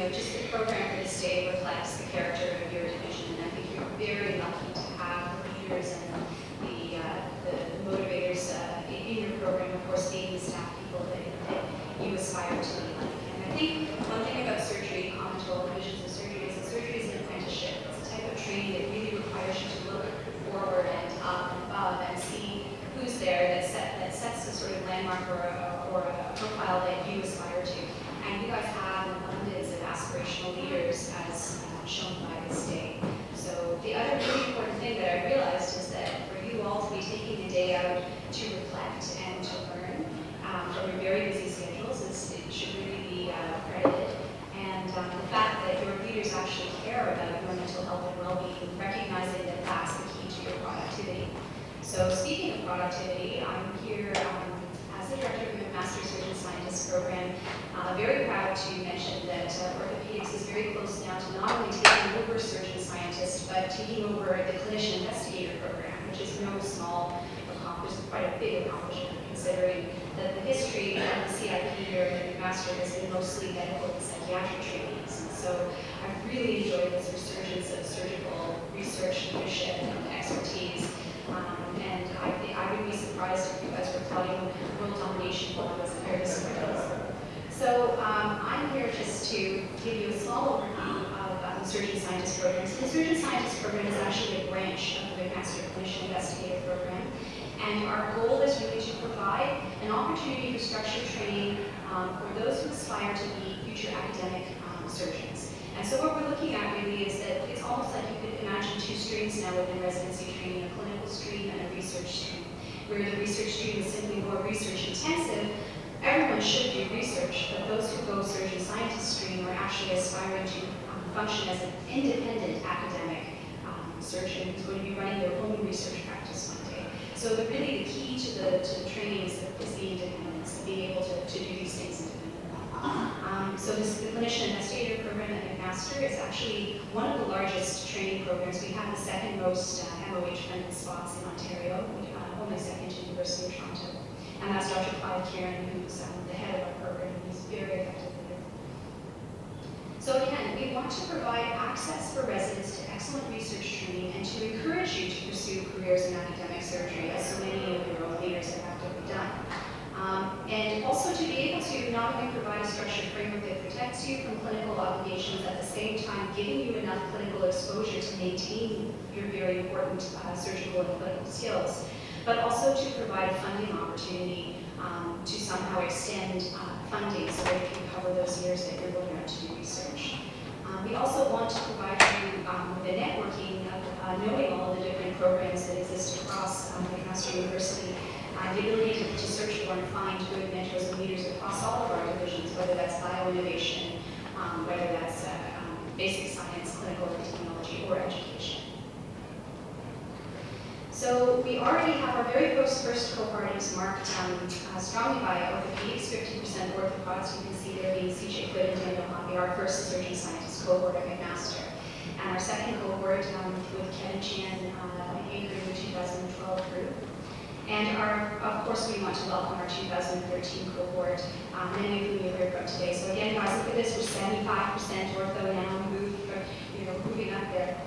just the program for this day reflects the character of your division, and I think you're very lucky to have the leaders and the motivators in your program, of course, being the staff people that you aspire to be like. And I think one thing about surgery, common to all divisions of surgery, is that surgery is an apprenticeship. It's a type of training that really requires you to look forward and up and above and see who's there that sets a sort of landmark or a profile that you aspire to. And you guys have an abundance of aspirational leaders as shown by this day. So the other really important thing that I realized is that for you all to be taking the day out to reflect and to learn from your very busy schedules, it should really be credited. And the fact that your leaders actually care about your mental health and well-being, recognizing that that's the key to your productivity. So speaking of productivity, I'm here as the director of the McMaster Surgeon Scientist Program. Very proud to mention that Orthopedics is very close now to not only taking over Surgeon Scientist, but taking over the Clinician Investigator Program, which is no small accomplishment, quite a big accomplishment considering that the history of the CIP here at McMaster has been mostly medical and psychiatric trainings. And so I've really enjoyed this resurgence of surgical research, leadership, and expertise. And I would be surprised if you guys were plotting world domination while I was in Paris. So I'm here just to give you a small overview of the Surgeon Scientist Program. So the Surgeon Scientist Program is actually a branch of the McMaster Clinician Investigator Program. And our goal is really to provide an opportunity for structured training for those who aspire to be future academic surgeons. And so what we're looking at really is that it's almost like you could imagine two streams now within residency training, a clinical stream and a research stream. Where the research stream is simply more research intensive, everyone should do research, but those who go surgeon scientist stream are actually aspiring to function as an independent academic surgeon who's going to be running their own research practice one day. So really the key to the training is the independence, being able to do these things independently. So the Clinician Investigator Program at McMaster is actually one of the largest training programs. We have the second most MOH-funded spots in Ontario, only second to University of Toronto. And that's Dr. Clive Kieran, who's the head of our program, and he's very effective leader. So again, we want to provide access for residents to excellent research training and to encourage you to pursue careers in academic surgery, as so many of your own leaders have actively done. And also to be able to not only provide a structured framework that protects you from clinical obligations, at the same time giving you enough clinical exposure to maintain your very important surgical and clinical skills, but also to provide a funding opportunity to somehow extend funding so that you can cover those years that you're going out to do research. We also want to provide you with a networking of knowing all of the different programs that exist across McMaster University, the ability to search for and find good mentors and leaders across all of our divisions, whether that's bioinnovation, whether that's basic science, clinical technology, or education. So we already have our very first cohort is marked strongly by Orthopedics, 50% orthopods. You can see there being CJ Quid and Daniel Hoppy, our first surgeon scientist cohort at McMaster. And our second cohort with Kevin Chan anchoring the 2012 group. And of course, we want to welcome our 2013 cohort, many of whom you've heard from today. So again, guys, look at this, we're 75% ortho now, moving up there.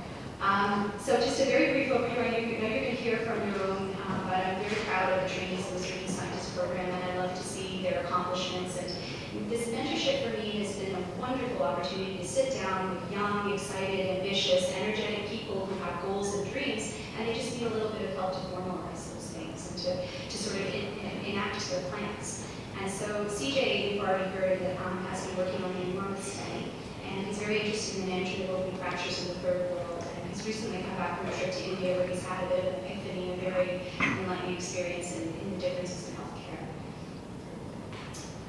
So just a very brief overview. I know you're going to hear from your own, but I'm very proud of the trainees in the Surgeon Scientist Program, and I love to see their accomplishments. And this mentorship for me has been a wonderful opportunity to sit down with young, excited, ambitious, energetic people who have goals and dreams, and they just need a little bit of help to formalize those things and to sort of enact their plans. And so CJ, we've already heard that has been working on the enormous study, and he's very interested in the management of open fractures in the third world. And he's recently come back from a trip to India where he's had a bit of an epiphany, a very enlightening experience in the differences in healthcare.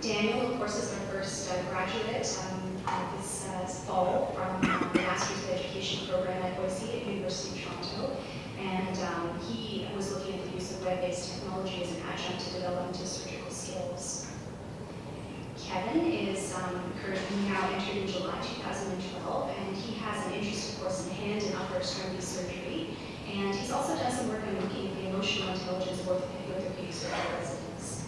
Daniel, of course, is our first graduate this fall from the Master's of Education program at Boise at University of Toronto. And he was looking at the use of web-based technology as an adjunct to development of surgical skills. Kevin is currently now entered in July 2012, and he has an interest, of course, in hand and upper extremity surgery. And he's also done some work on looking at the emotional intelligence of orthopedic surgical residents.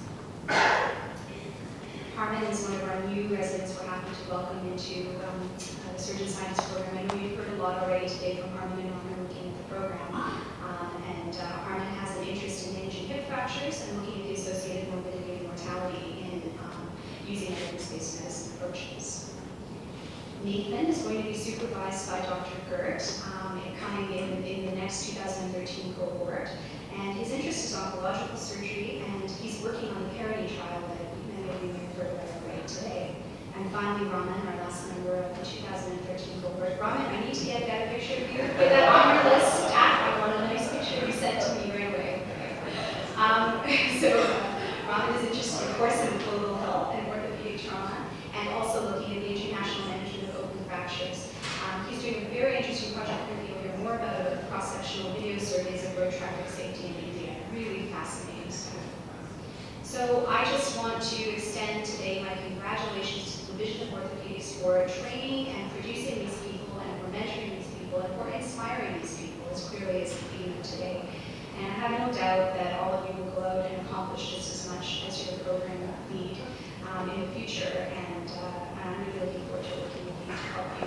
Harman is one of our new residents we're happy to welcome into the Surgeon Science program. I know you've heard a lot already today from Armin and Armin looking at the program. Armin has an interest in managing hip fractures and looking at the associated morbidity and mortality in using evidence-based medicine approaches. Nathan is going to be supervised by Dr. Gert, coming in the next 2013 cohort. And his interest is oncological surgery, and he's working on the Parity trial that many of you may have heard about already today. And finally, Raman, our last member of the 2013 cohort. Raman, I need to get a picture of you. Put that on your list. I want a nice picture you sent to me right away. Raman is interested, of course, in global health and orthopedic trauma, and also looking at the international management of open fractures. He's doing a very interesting project that you'll hear more about of cross-sectional video surveys of road traffic safety in India. Really fascinating stuff. So I just want to extend today my congratulations to the Division of Orthopedics for training and producing these people, and for mentoring these people, and for inspiring these people as clearly as the theme of today. And I have no doubt that all of you will go out and accomplish just as much as your program will need in the future. And I'm really looking forward to working with you to help you